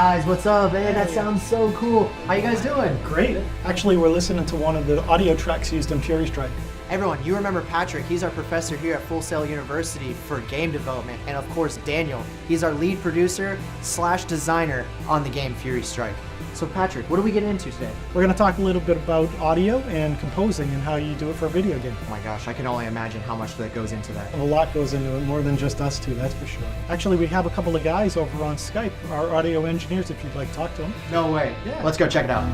Guys, what's up? Man, that sounds so cool. How you guys doing? Great. Actually, we're listening to one of the audio tracks used in Fury Strike. Everyone, you remember Patrick. He's our professor here at Full Sail University for game development. And of course, Daniel. He's our lead producer / designer on the game Fury Strike. So Patrick, what are we getting into today? We're going to talk a little bit about audio and composing and how you do it for a video game. Oh my gosh, I can only imagine how much that goes into that. A lot goes into it, more than just us two, that's for sure. Actually, we have a couple of guys over on Skype, our audio engineers, if you'd like to talk to them. No way. Yeah. Let's go check it out.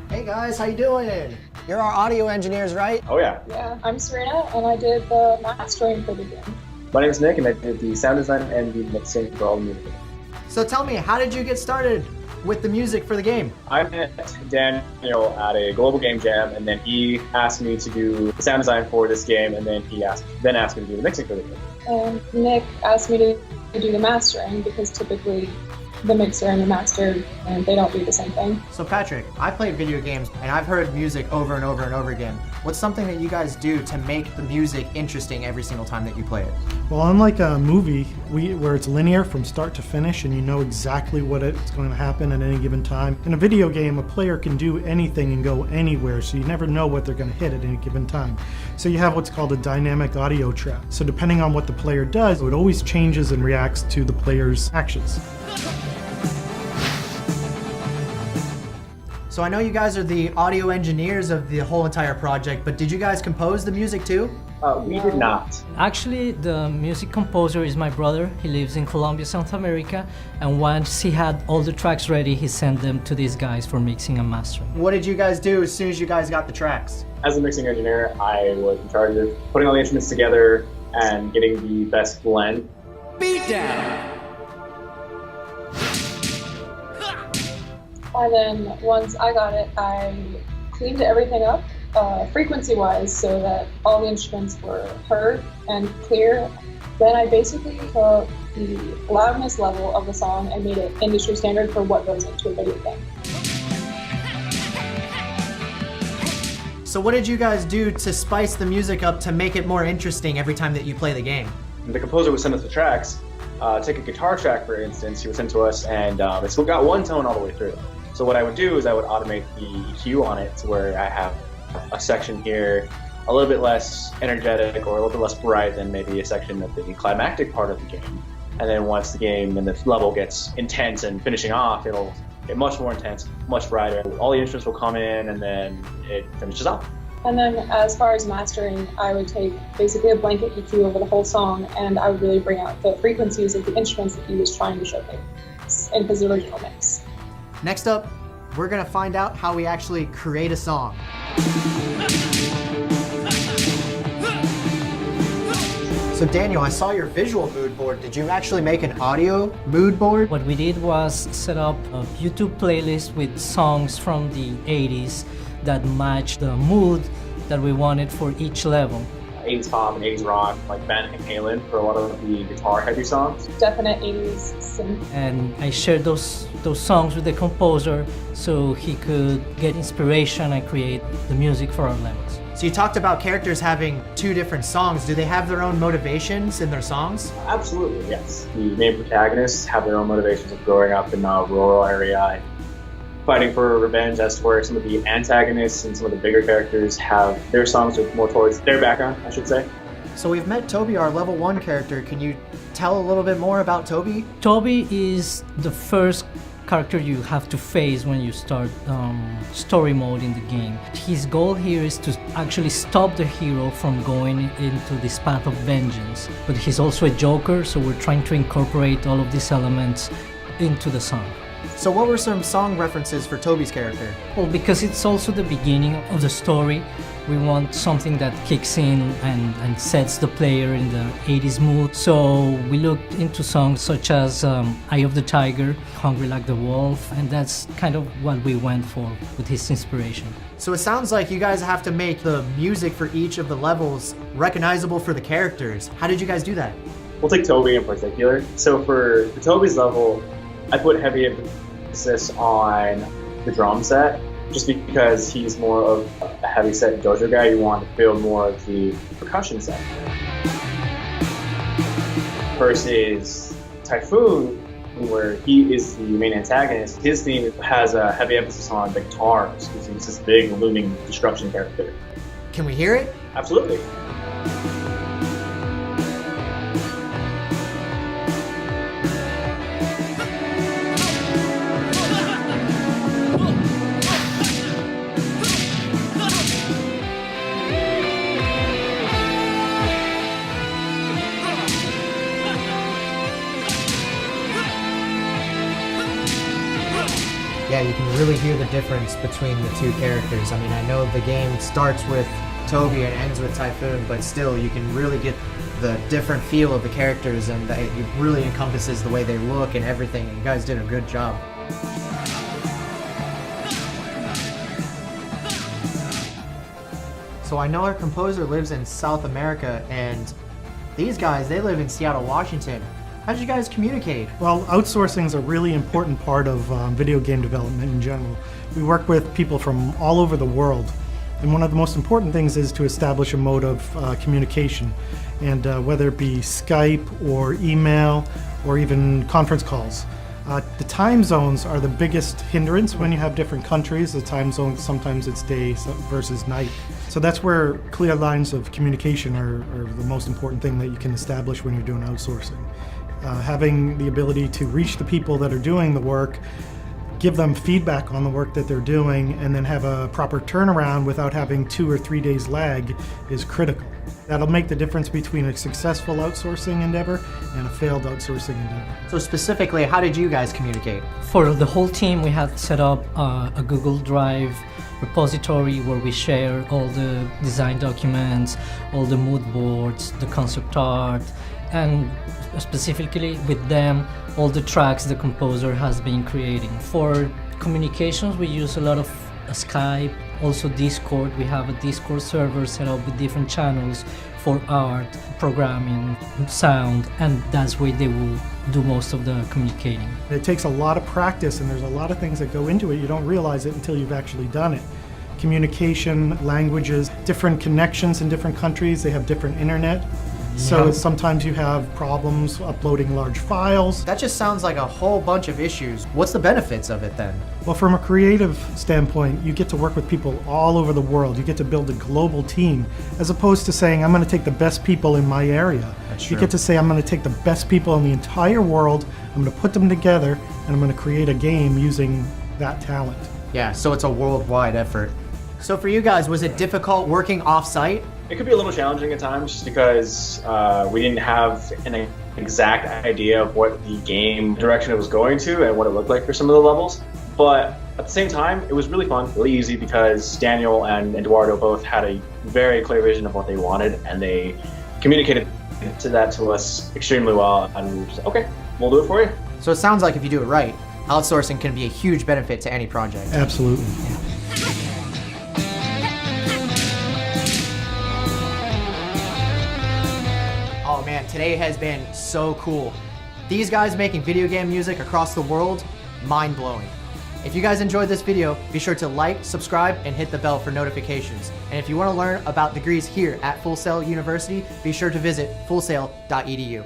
Hey guys, how you doing? You're our audio engineers, right? Oh yeah. Yeah, I'm Serena, and I did the mastering for the game. My name is Nick, and I did the sound design and the mixing for all the music. So tell me, how did you get started with the music for the game? I met Daniel at a global game jam, and then he asked me to do the sound design for this game, and then he asked me to do the mixing for the game. And Nick asked me to do the mastering because typically the mixer and the master, and they don't do the same thing. So Patrick, I play video games and I've heard music over and over and over again. What's something that you guys do to make the music interesting every single time that you play it? Well, unlike a movie where it's linear from start to finish and you know exactly what it's going to happen at any given time, in a video game, a player can do anything and go anywhere, so you never know what they're going to hit at any given time. So you have what's called a dynamic audio track. So depending on what the player does, it always changes and reacts to the player's actions. So I know you guys are the audio engineers of the whole entire project, but did you guys compose the music too? We did not. Actually, the music composer is my brother. He lives in Colombia, South America, and once he had all the tracks ready, he sent them to these guys for mixing and mastering. What did you guys do as soon as you guys got the tracks? As a mixing engineer, I was in charge of putting all the instruments together and getting the best blend. Beat down! And then once I got it, I cleaned everything up frequency-wise so that all the instruments were heard and clear. Then I basically took the loudness level of the song and made it industry standard for what goes into a video game. So what did you guys do to spice the music up to make it more interesting every time that you play the game? The composer would send us the tracks. Take a guitar track, for instance, he would send to us, and it's got one tone all the way through. So what I would do is I would automate the EQ on it to where I have a section here a little bit less energetic or a little bit less bright than maybe a section of the climactic part of the game. And then once the game and the level gets intense and finishing off, it'll get much more intense, much brighter. All the instruments will come in and then it finishes off. And then as far as mastering, I would take basically a blanket EQ over the whole song, and I would really bring out the frequencies of the instruments that he was trying to showcase in his original mix. Next up, we're gonna find out how we actually create a song. So Daniel, I saw your visual mood board. Did you actually make an audio mood board? What we did was set up a YouTube playlist with songs from the 80s that matched the mood that we wanted for each level. 80s pop and 80s rock, like Van Halen for a lot of the guitar-heavy songs. Definite 80s synth. And I shared those songs with the composer so he could get inspiration and create the music for our levels. So you talked about characters having two different songs. Do they have their own motivations in their songs? Absolutely, yes. The main protagonists have their own motivations of growing up in a rural area and fighting for revenge, as to where some of the antagonists and some of the bigger characters have their songs are more towards their background, I should say. So we've met Toby, our level 1 character. Can you tell a little bit more about Toby? Toby is the first character you have to face when you start story mode in the game. His goal here is to actually stop the hero from going into this path of vengeance. But he's also a joker, so we're trying to incorporate all of these elements into the song. So what were some song references for Toby's character? Well, because it's also the beginning of the story, we want something that kicks in and sets the player in the 80s mood. So we looked into songs such as Eye of the Tiger, Hungry Like the Wolf, and that's kind of what we went for with his inspiration. So it sounds like you guys have to make the music for each of the levels recognizable for the characters. How did you guys do that? We'll take Toby in particular. So for Toby's level, I put heavy emphasis on the drum set, just because he's more of a heavy set dojo guy. You want to build more of the percussion set. versus Typhoon, where he is the main antagonist. His theme has a heavy emphasis on the guitars, because he's this big, looming destruction character. Can we hear it? Absolutely. Yeah, you can really hear the difference between the two characters. I mean, I know the game starts with Toby and ends with Typhoon, but still you can really get the different feel of the characters, and it really encompasses the way they look and everything. You guys did a good job. So I know our composer lives in South America, and these guys, they live in Seattle, Washington. How did you guys communicate? Well, outsourcing is a really important part of video game development in general. We work with people from all over the world, and one of the most important things is to establish a mode of communication, and whether it be Skype or email or even conference calls. The time zones are the biggest hindrance when you have different countries. The time zone, sometimes it's day versus night. So that's where clear lines of communication are the most important thing that you can establish when you're doing outsourcing. Having the ability to reach the people that are doing the work, give them feedback on the work that they're doing, and then have a proper turnaround without having 2 or 3 days lag is critical. That'll make the difference between a successful outsourcing endeavor and a failed outsourcing endeavor. So specifically, how did you guys communicate? For the whole team, we had set up a Google Drive repository where we share all the design documents, all the mood boards, the concept art, and specifically with them, all the tracks the composer has been creating. For communications, we use a lot of Skype, also Discord. We have a Discord server set up with different channels for art, programming, sound, and that's where they will do most of the communicating. It takes a lot of practice, and there's a lot of things that go into it. You don't realize it until you've actually done it. Communication, languages, different connections in different countries, they have different internet. So sometimes you have problems uploading large files. That just sounds like a whole bunch of issues. What's the benefits of it then? Well, from a creative standpoint, you get to work with people all over the world. You get to build a global team, as opposed to saying, I'm going to take the best people in my area. That's You true. get to say, I'm going to take the best people in the entire world, I'm going to put them together, and I'm going to create a game using that talent. Yeah, so it's a worldwide effort. So for you guys, was it difficult working off-site? It could be a little challenging at times just because we didn't have an exact idea of what the game direction it was going to and what it looked like for some of the levels. But at the same time, it was really fun, really easy, because Daniel and Eduardo both had a very clear vision of what they wanted, and they communicated to us extremely well, and we were just like, okay, we'll do it for you. So it sounds like if you do it right, outsourcing can be a huge benefit to any project. Absolutely. Oh man, today has been so cool. These guys making video game music across the world, mind-blowing. If you guys enjoyed this video, be sure to like, subscribe, and hit the bell for notifications. And if you want to learn about degrees here at Full Sail University, be sure to visit fullsail.edu.